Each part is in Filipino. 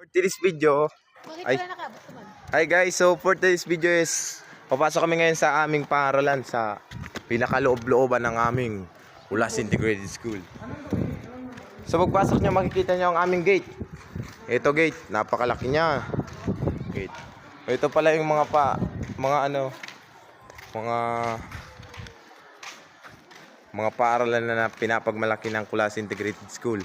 For today's video, hi guys, so for today's video is papasok kami ngayon sa aming paaralan sa pinakaloob-looban ng aming Ulas Integrated School. So pagpasok nyo, makikita nyo ang aming gate. Ito gate, napakalaki niya. Gate. Ito pala yung mga paaralan na pinapagmalaki ng Ulas Integrated School.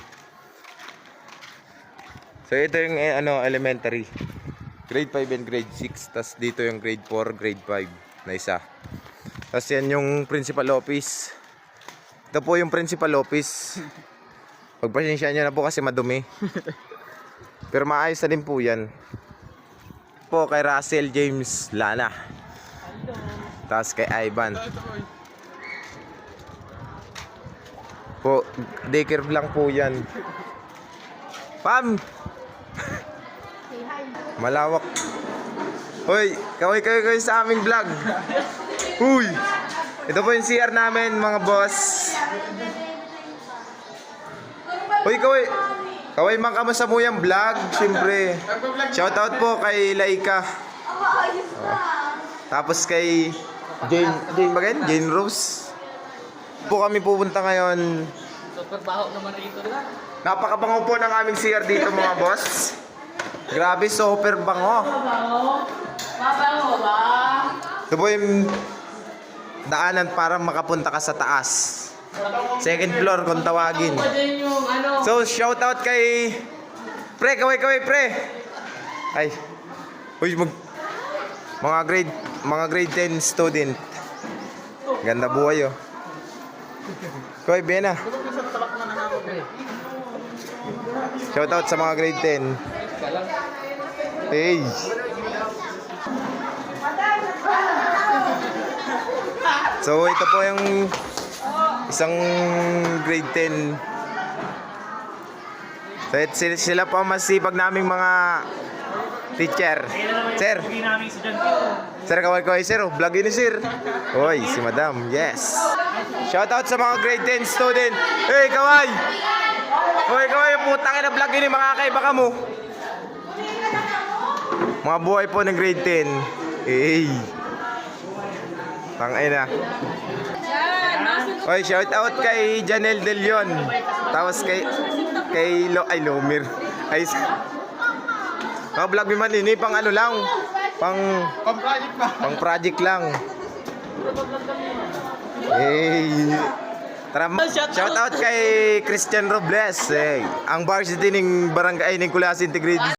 So ito yung elementary, grade 5 and grade 6. Tapos dito yung grade 4, grade 5 na isa. Tapos yan yung principal office. Ito po yung principal office. Pagpasensya nyo na po kasi madumi. Pero maayos na din po yan. Po kay Russell James Lana. Tapos kay Ivan. Po, daycare lang po yan. Pam! Malawak. Hoy, kaway sa aming vlog. Uy! Ito po yung CR namin, mga boss. Hoy, kaway man kamusta mo yung vlog, siyempre. Shoutout po kay Laika. Tapos kay Jane Rose. Po kami pupunta ngayon. Super baho naman rito na. Napakabango po ng aming CR dito, mga boss. Grabe, super bango. Mabango ba? Ito po yung daanan para makapunta ka sa taas. Second floor kung tawagin. So, shout out kay Pre, kaway pre. Ay. Uy, mga grade 10 student. Ganda buhay, oh. Kaway, Bena. Shout out sa mga grade 10. Hey. So ito po yung isang grade 10. So sila po ang masipag naming mga teacher. Sir. Sir, kaway sir. Vlog yun ni sir. Hoy, si madam. Yes. Shout out sa mga grade 10 student. Hey, kaway. Hoy, kaway, putang ina, vlog yun ni mga kaiba mo. Mga buhay po ng grade 10. Hey. Tangina. Hoy, shout out kay Janelle De Leon. Tapos kay Lomir. Ay, vlog man ini pang ano lang. Pang project lang. Hey. Tara, shout out kay Christian Robles. Hey, ang varsity ng barangay ng Ulas Integrated